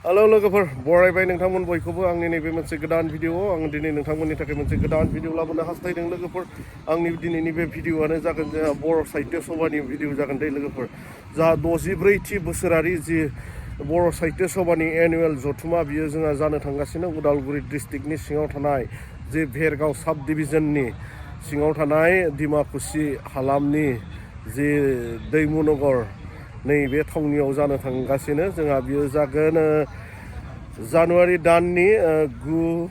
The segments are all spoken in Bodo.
Halo लोगोफोर बरायबाय नोंथांमोन बयखौबो आंनि नैबे मोनसे गोदान भिडिअआव आं दिनै नोंथांमोननि थाखाय मोनसे गोदान भिडिअ लाबोनो हास्थायदों लोगोफोर आंनि दिनैनि बे भिडिअआनो जागोन जोंहा बर' साहित्य सभानि भिडिअ जागोन दे लोगोफोर जोंहा 64थि बोसोरारि जि बर' साहित्य सभानि एनुवेल जथुमा बियो जोंहा जानो थांगासिनो उदालगुरि डिस्ट्रिक्टनि सिङाव थानाय जे भेरगाव साब डिभिजननि सिङाव थानाय डिमाकुसि हालामनि जे दैमुनगर नैबे थावनियाव जानो थांगासिनो जोंहा बियो जागोन जानुवारि दाननि 9,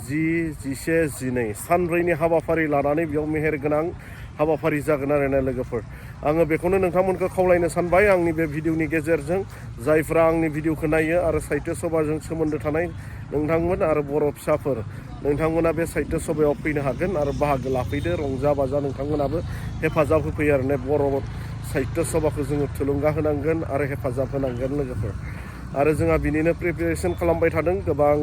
10, 11, 12 सानब्रैनि हाबाफारि लानानै बेयाव मेहेरगोनां हाबाफारि जागोन आरोना लोगोफोर आङो बेखौनो नोंथांमोनखौ खावलायनो सानबाय आंनि बे भिडिअनि गेजेरजों जायफ्रा आंनि भिडिअखौ नायो आरो साहित्य सभाजों सोमोन्दो थानाय नोंथांमोन आरो बर' फिसाफोर नोंथांमोना बे साहित्य सभायाव फैनो हागोन आरो बाहागो लाफैदो रंजा बाजा नोंथांमोनाबो हेफाजाब होफैयो आरो बर' साहित्य सभाखौ जोङो थुलुंगा होनांगोन आरो हेफाजाब होनांगोन लोगोफोर आरो जोंहा बिनिनो प्रिपेरेसन खालामबाय थादों गोबां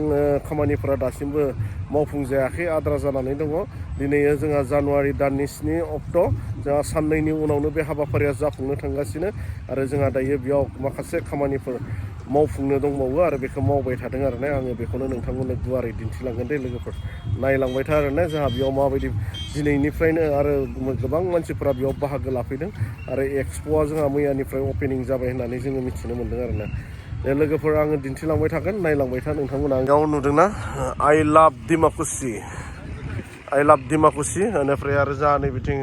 खामानिफोरा दासिमबो मावफुंजायाखै आद्रा जानानै दङ दिनै जोंहा जानुवारि दाननि 7 अक्ट' जोंहा साननैनि उनावनो बे हाबाफारिया जाफुंनो थांगासिनो आरो जोंहा दायो बेयाव माखासे खामानिफोर मावफुंनो दंबावो आरो बेखौ मावबाय थादों आरोना आङो बेखौनो नोंथांमोननो गुवारै दिन्थिलांगोन दे लोगोफोर नायलांबाय था आरोना जोंहा बेयाव माबायदि दिनैनिफ्रायनो आरो गोबां मानसिफोरा बेयाव बाहागो लाफैदों आरो एक्सप'आ जोंहा मैयानिफ्राय अपेनिं जाबाय होननानै जोङो मिथिनो मोन्दों आरोना लोगोफोर आङो दिन्थिलांबाय थागोन नायलांबाय था नोंथांमोना आंनाव नुदोंना आइ लाभ डिमाकुसि बेनिफ्राय आरो जोंहा नै बिथिं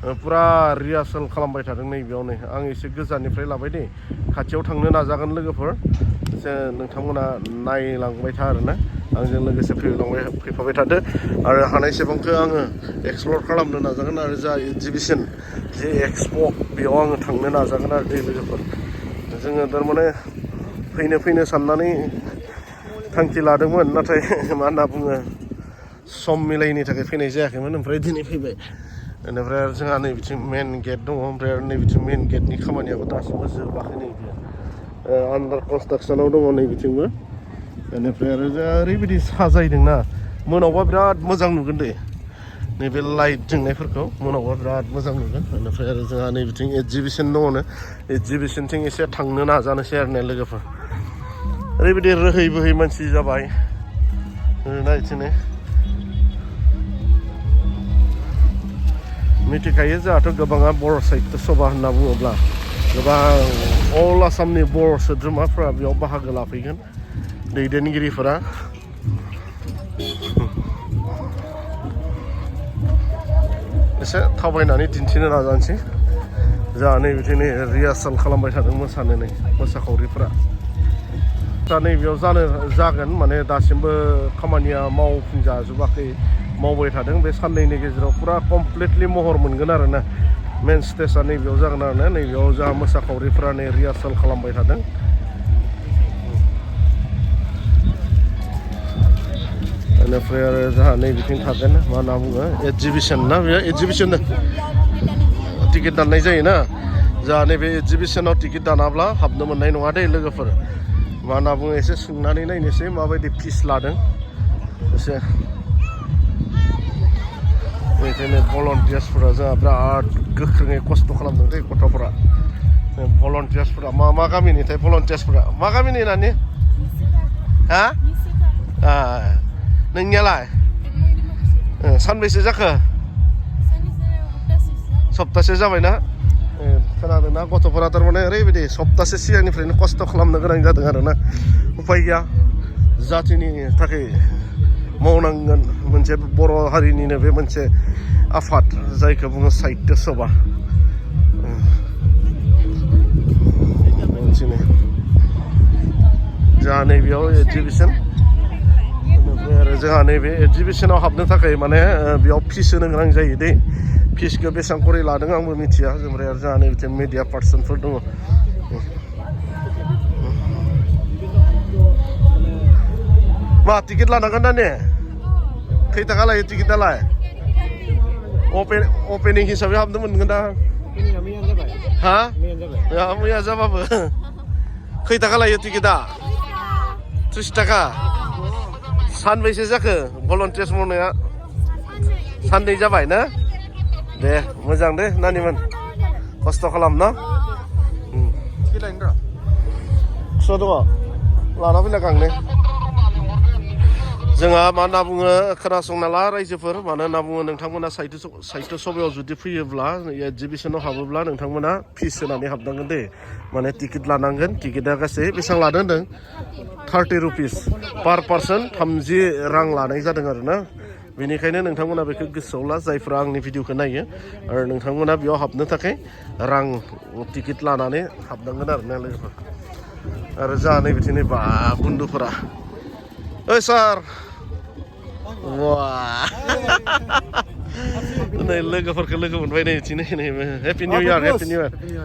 पुरा रिहार्सेल खालामबाय थादों नैबेयाव नै आं एसे गोजाननिफ्राय लाबाय दे खाथियाव थांनो नाजागोन लोगोफोर नोंथांमोना नायलांबाय था आरोना आंजों लोगोसे फैफाबाय थादो आरो हानायसेबांखौ आङो एक्सप्लर खालामनो नाजागोन आरो जा एगजिबिसन जे एक्सप' बेयाव आङो थांनो नाजागोन आरो लोगोफोर जोङो थारमाने फैनो साननानै थांखि लादोंमोन नाथाय मा होनना बुङो सम मिलायैनि थाखाय फैनाय जायाखैमोन ओमफ्राय दिनै फैबाय बेनिफ्राय आरो जोंहा नै बिथिं मेन गेट दङ ओमफ्राय आरो नै बिथिं मेन गेटनि खामानियाबो दासिमबो जोबाखै नै बियो आन्डार कनस्ट्राक्सनाव दङ नै बिथिंबो बेनिफ्राय आरो जोंहा ओरैबायदि साजायदोंना मोनावबा बिराद मोजां नुगोन दे नैबे लाइट जोंनायफोरखौ मोनावबा बिराद मोजां नुगोन बेनिफ्राय आरो जोंहा नै बिथिं एगजिबिसन दङनो एगजिबिसनथिं एसे थांनो नाजानोसै आरो ना लोगोफोर ओरैबायदि रोहै बोहै मानसि जाबाय नायथिनो मिथिखायो जोंहाथ' गोबाङा बर' साहित्य सभा होनना बुङोब्ला गोबां अल आसामनि बर' सोद्रोमाफ्रा बेयाव बाहागो लाफैगोन दैदेनगिरिफोरा एसे थाबायनानै दिन्थिनो नाजानोसै जोंहा नै बिदिनो रिहार्सेल खालामबाय थादों मोसाखावरिफ्रा दा नैबेयाव जागोन माने दासिमबो खामानिया मावफुंजाजोबाखै मावबाय थादों बे साननैनि गेजेराव पुरा कमप्लिटलि महर मोनगोन आरोना मेन स्टेजआ नैबेयाव जागोन आरोना नैबेयाव जोंहा मोसाखावरिफ्रा नै रिहार्सेल खालामबाय थादों बेनिफ्राय आरो जोंहा नै बिथिं थागोन मा होनना बुङो एगजिबिसन ना बेयो एगजिबिसन टिकेट दाननाय जायोना जोंहा नैबे एगजिबिसनाव टिकेट दानाब्ला हाबनो मोननाय नङा दे लोगोफोर मा होनना बुङो एसे सोंनानै नायनोसै माबायदि फिस लादों एसे बिदिनो भलन्टियार्सफोरा जोंहा बिराद गोख्रोङै खस्थ' खालामदों दे गथ'फोरा भलन्टियार्सफोरा मा गामिनिथाय भलन्टियार्सफोरा मा गामिनि नानि हा नोंनियालाय सानबैसे जाखो सप्तासे जाबायना खोनादोंना गथ'फोरा थारमाने ओरैबायदि सप्तासे सिगांनिफ्रायनो खस्थ' खालामनो गोनां जादों आरोना उपाय गैया जाथिनि थाखाय मावनांगोन मोनसे बर' हारिनिनो बे मोनसे आफाद जायखौ बुङो साहित्य सभा जोंहा नैबेयाव एगजिबिसन आरो जोंहा नैबे एगजिबिसनाव हाबनो थाखाय माने बेयाव फिस होनो गोनां जायो दै फिसखौ बेसेबां करि लादों आंबो मिथिया ओमफ्राय आरो जोंहा नैबे मिडिया पार्सनफोर दङ मा टिकेट लानांगोन दा ने खै थाखा लायो टिकेटालाय अपेनिं हिसाबै हाबनो मोनगोन दा हा मैया जाबाबो खै थाखा लायो टिकेटा 30 थाखा सानबैसे जाखो भलन्टियार्स मावनाया साननै जाबाय ना दे मोजां दे नानिमोन खस्थ' खालाम ना खुसा दङ लाना फैना गांनै जोंहा मा होनना बुङो खोनासंना ला रायजोफोर मानो होनना बुङो नोंथांमोना साहित्य सभायाव जुदि फैयोब्ला एगजिबिसनाव हाबोब्ला नोंथांमोना फिस होनानै हाबनांगोन दे माने टिकेट लानांगोन टिकेटआ गासै बेसेबां लादों होनदों 30 रुपिस पार पार्सन 30 रां लानाय जादों आरो ना बेनिखायनो नोंथांमोना बेखौ गोसोआव ला जायफ्रा आंनि भिडिअखौ नायो आरो नोंथांमोना बेयाव हाबनो थाखाय रां टिकेट लानानै हाबनांगोन आरो ना लोगोफोर आरो जोंहा नै बिदिनो बा बन्धुफोरा ओइ सार वाह नै लोगोफोरखौ लोगो मोनबाय नै बिदिनो happy new year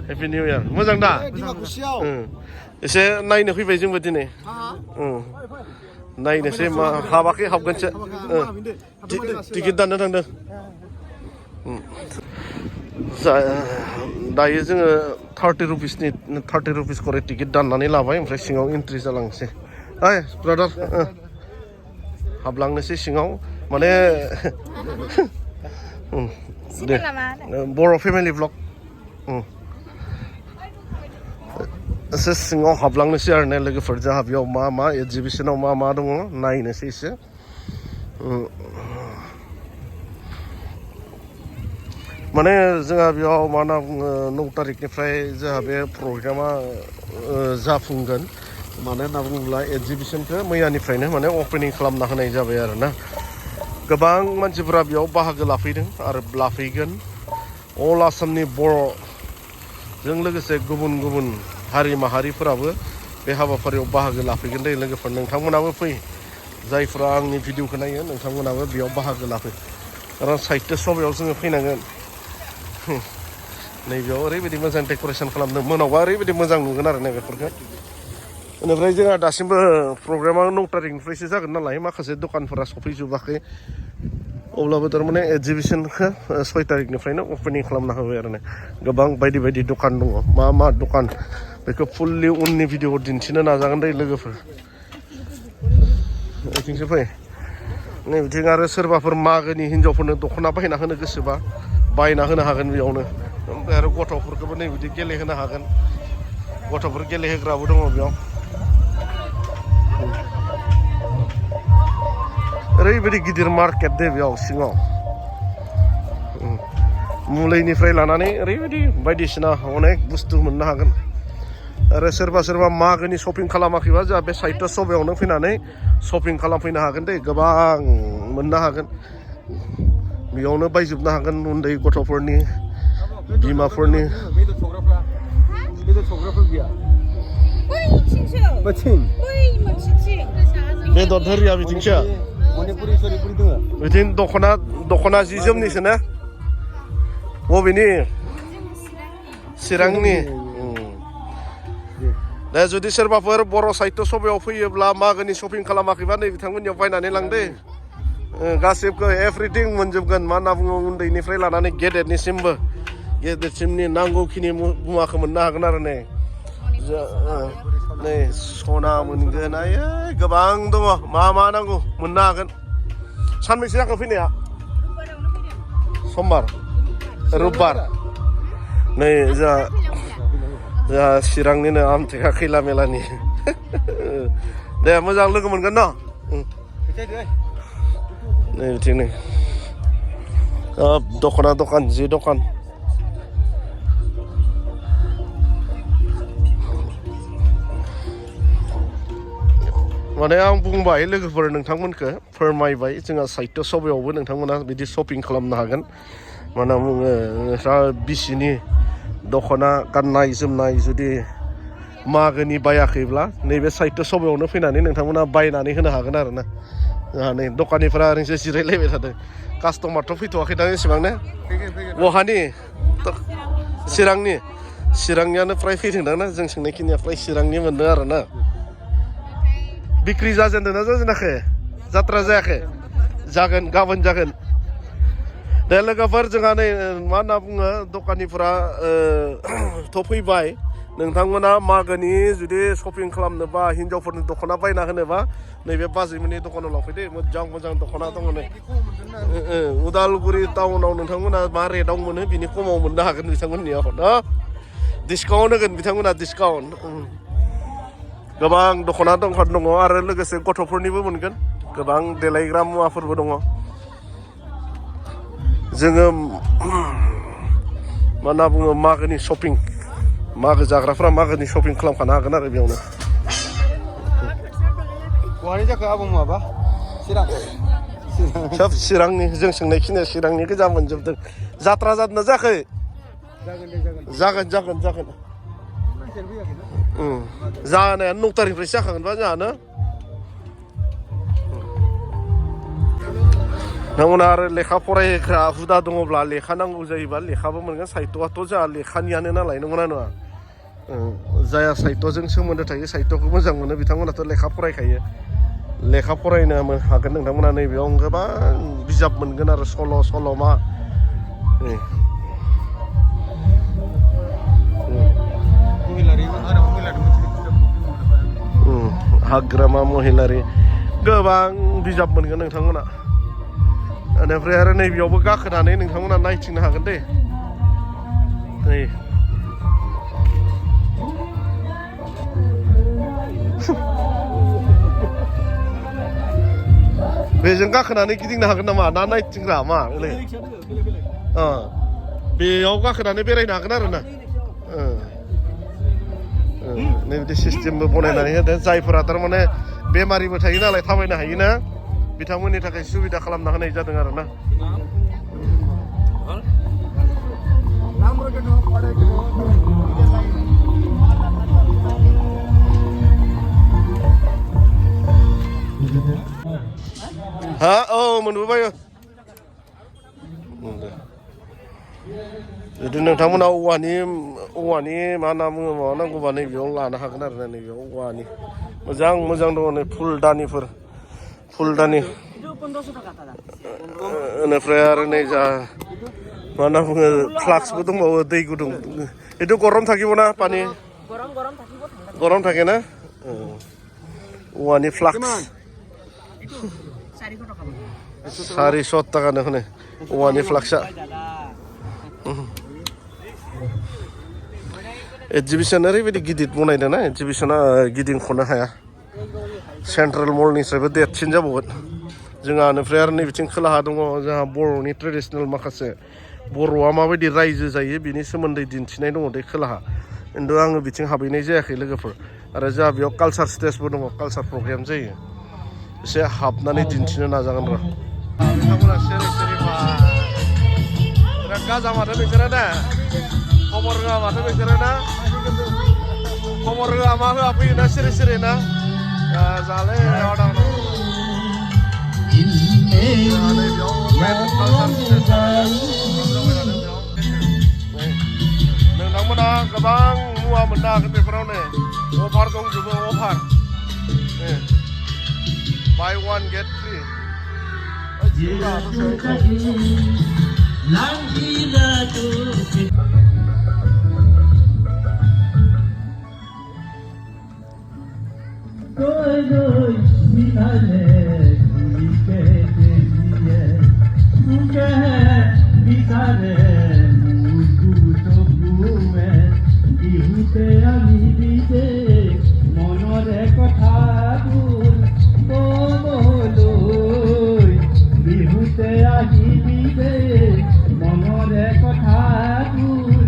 happy new year मोजां दा एसे नायनो फैबाय जोंबो दिनै नायनोसै मा हाबाखै हाबगोनसो टिकेट दाननो थांदों दायो जोङो 30 रुपिस करे टिकेट दाननानै लाबाय ओमफ्राय सिङाव एन्ट्रि जालांसै ओइ ब्रादार हाबलांनोसै सिङाव माने दे बर' फेमिलि ब्लग एसे सिङाव हाबलांनोसै आरो ना लोगोफोर जोंहा बेयाव मा एगजिबिसनाव मा दङ नायनोसै एसे माने जोंहा बेयाव मा होनना बुङो 9 तारिखनिफ्राय जोंहा बे प्रग्रामा जाफुंगोन मानो होनना बुङोब्ला एगजिबिसनखौ मैयानिफ्रायनो माने अपेनिं खालामना होनाय जाबाय आरो ना गोबां मानसिफोरा बेयाव बाहागो लाफैदों आरो लाफैगोन अल आसामनि बर'जों लोगोसे गुबुन गुबुन हारि माहारिफोराबो बे हाबाफारियाव बाहागो लाफैगोन दे लोगोफोर नोंथांमोनाबो फै जायफ्रा आंनि भिडिअखौ नायो नोंथांमोनाबो बेयाव बाहागो लाफै खारन साहित्य सभायाव जोङो फैनांगोन नैबेयाव ओरैबायदि मोजां डेक'रेसन खालामदों मोनावबा ओरैबायदि मोजां नुगोन आरो ना बेफोरखौ बेनिफ्राय जोंहा दासिमबो प्रग्रामा 9 तारिखनिफ्रायसो जागोन नालाय माखासे दखानफोरा सफैजोबाखै अब्लाबो थारमाने एगजिबिसनखौ 6 तारिखनिफ्रायनो अपेनिं खालामना होबाय आरो ना गोबां बायदि बायदि दखान दङ मा दखान बेखौ फुललि उननि भिडिअआव दिन्थिनो नाजागोन दे लोगोफोर बिथिंसो फै नै बिथिं आरो सोरबाफोर मागोनि हिन्जावफोरनो दख'ना बायना होनो गोसोबा बायना होनो हागोन बेयावनो ओमफ्राय आरो गथ'फोरखौबो नै बिदि गेलेहोनो हागोन गथ'फोर गेलेहोग्राबो दङ बेयाव ओरैबायदि गिदिर मार्केट दे बेयाव सिङाव मुलिनिफ्राय लानानै ओरैबायदि बायदिसिना अनेक बुस्थु मोननो हागोन आरो सोरबा मागोनि शपिं खालामाखैबा जोंहा बे साहित्य सभायावनो फैनानै शपिं खालामफैनो हागोन दे गोबां मोननो हागोन बेयावनो बायजोबनो हागोन उन्दै गथ'फोरनि बिमाफोरनि बेदर धोरिया बिथिंसो बिथिं दख'ना जि जोमनिसो ना बबेनि चिरांनि दा जुदि सोरबाफोर बर' साहित्य सभायाव फैयोब्ला मागोनि शपिं खालामाखैबा नै बिथांमोननियाव बायनानै लांदे गासिबो एभ्रिथिं मोनजोबगोन मा होनना बुङो उन्दैनिफ्राय लानानै गेदेरसिमनि नांगौखिनि मुवाखौ मोननो हागोन आरो नै सना मोनगोन गोबां दङ मा नांगौ मोननो हागोन सानबैसे जाखो फैनाया समबार रबिबार नै जोंहा चिरांनिनो आमथेखा खैला मेलानि दे मोजां लोगो मोनगोन न नै बिथिं नै दख'ना दखान जि दखान माने आं बुंबाय लोगोफोर नोंथांमोनखौ फोरमायबाय जोंहा साहित्य सभायावबो नोंथांमोना बिदि शपिं खालामनो हागोन मा होनना बुङो बिसिनि दख'ना गाननाय जोमनाय जुदि मागोनि बायाखैब्ला नैबे साहित्य सभायावनो फैनानै नोंथांमोना बायनानै होनो हागोन आरो ना जोंहा नै दखानिफ्रा ओरैनोसो जिरायलायबाय थादों कास्टमारथ' फैथ'वाखै दां एसेबां ने बहानि चिरांनियानो फ्राय फैदोंदां ना जों सोंनायखिनिया फ्राय चिरांनि मोनदों आरो ना बिक्रि जाजेनदोंना जाजेनाखै जात्रा जायाखै जागोन गाबोन जागोन दे लोगोफोर जोंहा नै मा होनना बुङो दखानिफोरा थ' फैबाय नोंथांमोना मागोनि जुदि शपिं खालामनोबा हिन्जावफोरनि दख'ना बायना होनोबा नैबे बाजैमोननि दखानाव लांफैदे मोजां दख'ना दङ नै उदालगुरि टाउनाव नोंथांमोना मा रेटआव मोनो बिनि खमाव मोननो हागोन बिथांमोननियाव ना डिसकाउन्ट होगोन बिथांमोना डिसकाउन्ट गोबां दख'ना दङ आरो लोगोसे गथ'फोरनिबो मोनगोन गोबां देलायग्रा मुवाफोरबो दङ जोङो मा होनना बुङो मागोनि शपिं मागो जाग्राफ्रा मागोनि शपिं खालामखानो हागोन आरो बेयावनो बहानि जाखो आबुं माबा चिरां सोब चिरांनि जों सोंनायखिनिया चिरांनि गोजा मोनजोबदों जात्रा जादोंना जायाखै जागोन जानाया 9 तारिखनिफ्रायसो जाखागोनबा जोंहानो नोंथांमोना आरो लेखा फरायग्रा हुदा दङब्ला लेखा नांगौ जायोबा लेखाबो मोनगोन साहित्यआथ' जोंहा लेखानियानो नालाय नंगौना नङा जायहा साहित्यजों सोमोन्दो थायो साहित्यखौ मोजां मोनो बिथांमोनाथ' लेखा फरायखायो लेखा फरायनो हागोन नोंथांमोना नैबेयाव गोबां बिजाब मोनगोन आरो सल'मा हाग्रामा महिलारि गोबां बिजाब मोनगोन नोंथांमोना बेनिफ्राय आरो नैबेयावबो गाखोनानै नोंथांमोना नायथिंनो हागोन दे नै बेजों गाखोनानै गिदिंनो हागोन नामा ना नायथिंग्रा मा बेयाव गाखोनानै बेरायनो हागोन आरो ना नैबिदि सिस्टेमबो बनायनानै होदों जायफोरा थारमाने बेमारिबो थायो नालाय थाबायनो हायोना बिथांमोननि थाखाय सुबिदा खालामना होनाय जादों आरो ना हा मोनबोबाय जुदि नोंथांमोना औवानि मा होनना बुङो माबा नांगौबा नैबेयाव लानो हागोन आरो ना नैबेयाव औवानि मोजां दङ नै फुलदानि बेनिफ्राय आरो नै जा मा होनना बुङो फ्लाक्सबो दंबावो दै गुदुं बेथ' गरम থাকিব ना पानि गरम থাকে ना औवानि फ्लाक्स 400 टाकानो होनो औवानि फ्लाक्सआ एक्जिबिसन ओरैबायदि गिदिर बनायदों ना एक्जिबिसना गिदिंख'नो हाया सेन्ट्रेल मलनिफ्रायबो देरसिन जाबावगोन जोंहा बेनिफ्राय आरो नैबिथिं खोलाहा दङ जोंहा बर'नि ट्रेडिसनेल माखासे बर'आ माबायदि रायजो जायो बिनि सोमोन्दै दिन्थिनाय दङ दे खोलाहा खिन्थु आङो बिथिं हाबहैनाय जायाखै लोगोफोर आरो जोंहा बेयाव कालचार स्टेजबो दङ कालचार प्रग्राम जायो एसे हाबनानै दिन्थिनो नाजागोन र' नोंथांमोना सिरि बिराद गाजा माथो नोंसोरो ना खबर होआ माथो नोंसोरो ना खबर होआ मा होआ फैयोना सिरि ना जाले नोंथांमोना गोबां मुवा मोननो हागोन बेफोरावनो अफार दंजोबो अफार बाय 1 गेट फ्रि মনরে কথাবোৰ কবলৈ বিহুতে আহিবি দে মনরে কথাবোৰ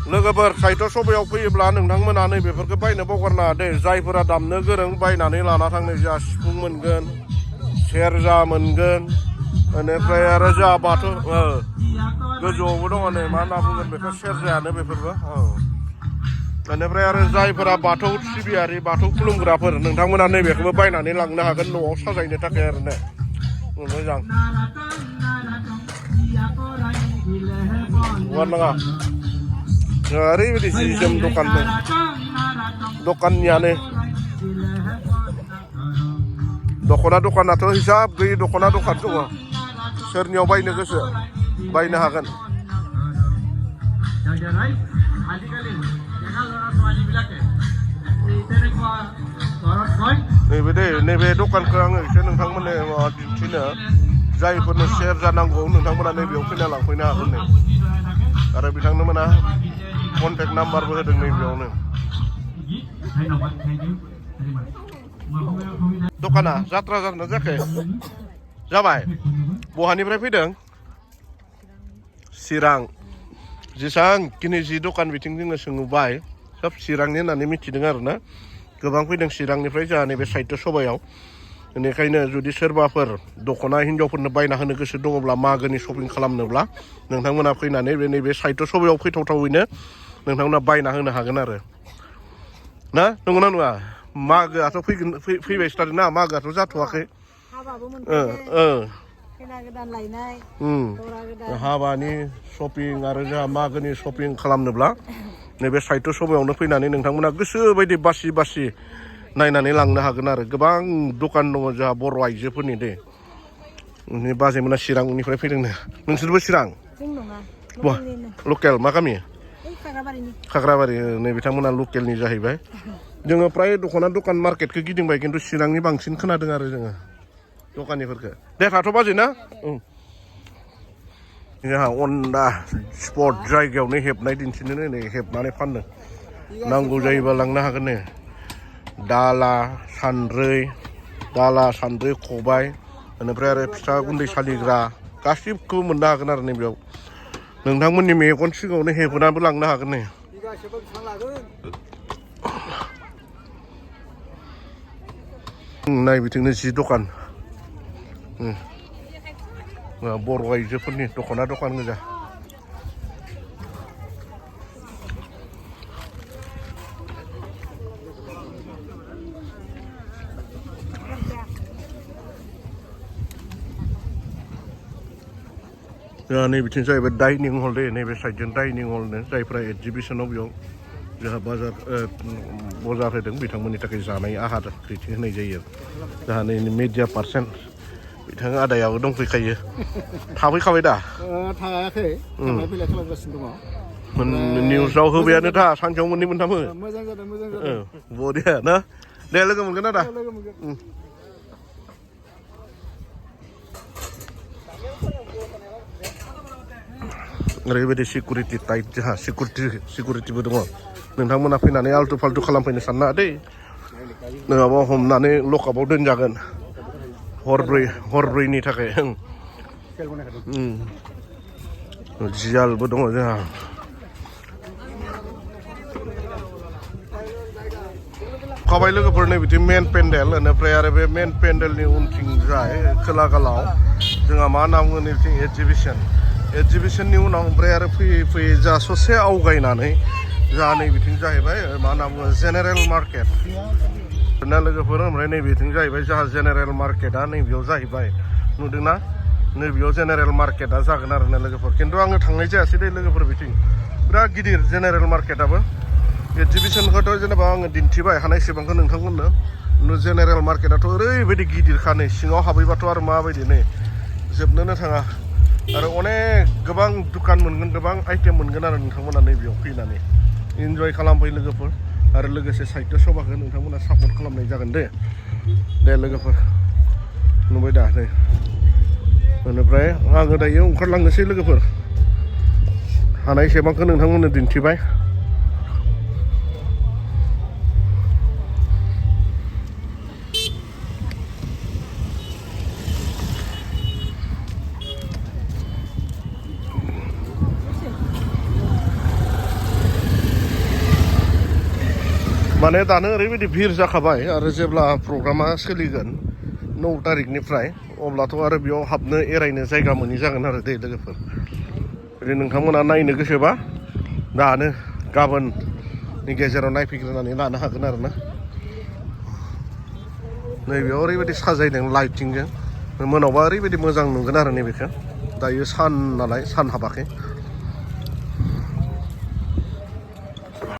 लोगोफोर साहित्य सभायाव फैयोब्ला नोंथांमोना नैबेफोरखौ बायनो बावगारनाङा दे जायफोरा दामनो गोरों बायनानै लाना थांनो जोंहा सिफुं मोनगोन सेरजा मोनगोन बेनिफ्राय आरो जोंहा बाथौ गोजौआवबो दङ नै मा होनना बुंगोन बेखौ सेरजायानो बेफोरबो बेनिफ्राय आरो जायफोरा बाथौ सिबियारि बाथौ खुलुमग्राफोर नोंथांमोना नैबेखौबो बायनानै लांनो हागोन न'आव साजायनो थाखाय आरो ने मोजां नङा ओरैबायदि जि जोम दखान दं दखाननियानो दख'ना दखानाथ' हिसाब गैयै दख'ना दखान दङ सोरनियाव बायनो गोसो बायनो हागोन আজিকালি नैबे दखानखौ आङो एसे नोंथांमोननो दिन्थिनो जायफोरनो शेयार जानांगौ नोंथांमोना नैबेयाव फैना लांफैनो हागोन नै आरो बिथांमोना कन्टेक्ट नाम्बारबो होदों नैबेयावनो दखाना जात्रा जादोंना जायाखै जाबाय बहानिफ्राय फैदों चिरां जेसांखिनि जि दखान बिथिं जोङो सोंबाय सब चिरांनि होननानै मिथिदों आरो ना गोबां फैदों चिरांनिफ्राय जोंहा नैबे साहित्य सभायाव बेनिखायनो जुदि सोरबाफोर दख'ना हिन्जावफोरनो बायना होनो गोसो दङब्ला मागोनि शपिं खालामनोब्ला नोंथांमोना फैनानै नैबे साहित्य सभायाव फैथावथावैनो नोंथांमोना बायना होनो हागोन आरो ना नंगौना नङा मागोआथ' फैबाय स्टार्ट ना मागोआथ' जाथ'वाखै हाबानि शपिं आरो जोंहा मागोनि शपिं खालामनोब्ला नैबे साहित्य सभायावनो फैनानै नोंथांमोना गोसो बायदि बासि नायनानै लांनो हागोन आरो गोबां दखान दङ जोंहा बर' आइजोफोरनि दे बाजैमोना चिरांनिफ्राय फैदोंनो नोंसोरबो चिरां लकेल मा गामि खाग्राबारि नै बिथांमोना लकेलनि जाहैबाय जोङो फ्राय दख'ना दखान मार्केटखौ गिदिंबाय खिन्थु चिरांनि बांसिन खोनादों आरो जोङो दखानिफोरखौ दे थाथ' बाजै ना जोंहा अन दा स्पट जायगायावनो हेबनाय दिन्थिनो नै हेबनानै फानदों नांगौ जायोबा लांनो हागोन ने दाला सान्द्रै खबाय बेनिफ्राय आरो फिथा गुन्दै सालिग्रा गासिबखौबो मोननो हागोन आरो नैबेयाव नोंथांमोननि मेगन सिगाङावनो हेबनानैबो लांनो हागोन ने नाय बिथिंनो जि दखान बर' आइजोफोरनि दख'ना दखान गोजा जोंहा नै बिथिं जाहैबाय डाइनिं हल दे नैबे साइडजों डाइनिं हलनो जायफ्रा एगजिबिसनाव बेयाव जोंहा बजार होदों बिथांमोननि थाखाय जानाय आहार दैथि होनाय जायो जोंहा नै मिडिया पार्सन बिथाङा आदायाबो दंफैखायो थाफैखाबाय दा थायाखै थांलाय फैलाय खालामगासिनो दङ निउसाव होबायानो था सानसेयाव मोननै मोनथामो मोजां जादों बरिया ना दे लोगो मोनगोन आदा ओरैबायदि सिकिउरिटि टाइट जोंहा सिकिउरिटिबो दङ नोंथांमोना फैनानै आल्टु फाल्टु खालामफैनो साननाङा दै नङाबा हमनानै लकआपआव दोनजागोन हरब्रैनि थाखाय जियालबो दङ जोंहा खाबाय लोगोफोर नै बिथिं मेन पेन्डेल बेनिफ्राय आरो बे मेन पेन्डेलनि उनथिंजाय खोला गालाव जोंहा मा होनना बुङो नैथिं एगजिबिसननि उनाव ओमफ्राय आरो फैयै जा ससे आवगायनानै जोंहा नै बिथिं जाहैबाय मा होनना बुङो जेनेरेल मार्केट ना लोगोफोर ओमफ्राय नैबेथिं जाहैबाय जोंहा जेनेरेल मार्केटआ नैबेयाव जाहैबाय नुदोंना नैबेयाव जेनेरेल मार्केटआ जागोन आरो ना लोगोफोर खिन्थु आङो थांनाय जायासै दे लोगोफोर बिथिं बिराद गिदिर जेनेरेल मार्केटआबो एगजिबिसनखौथ' जेनेबा आङो दिन्थिबाय हानायसेबांखौ नोंथांमोननो जेनेरेल मार्केटआथ' ओरैबायदि गिदिरखा नै सिङाव हाबैबाथ' आरो माबायदि नै जोबनोनो थाङा आरो अनेक गोबां दुखान मोनगोन गोबां आइटेम मोनगोन आरो नोंथांमोना नैबेयाव फैनानै इन्जय खालामफै लोगोफोर आरो लोगोसे साहित्य सभाखौ नोंथांमोना सापर्ट खालामनाय जागोन दे लोगोफोर नुबाय दा नै बेनिफ्राय आङो दायो ओंखारलांनोसै लोगोफोर हानायसेबांखौ नोंथांमोननो दिन्थिबाय माने दानो ओरैबायदि भिर जाखाबाय आरो जेब्ला प्रग्रामा सोलिगोन 9 तारिखनिफ्राय अब्लाथ' आरो बेयाव हाबनो एरायनो जायगा मोनि जागोन आरो दे लोगोफोर जुदि नोंथांमोना नायनो गोसोबा दानो गाबोननि गेजेराव नायफैग्रोनानै लानो हागोन आरो ना नैबेयाव ओरैबायदि साजायदों लाइटिंजों मोनावबा ओरैबायदि मोजां नुगोन आरो नैबेखौ दायो सान नालाय सान हाबाखै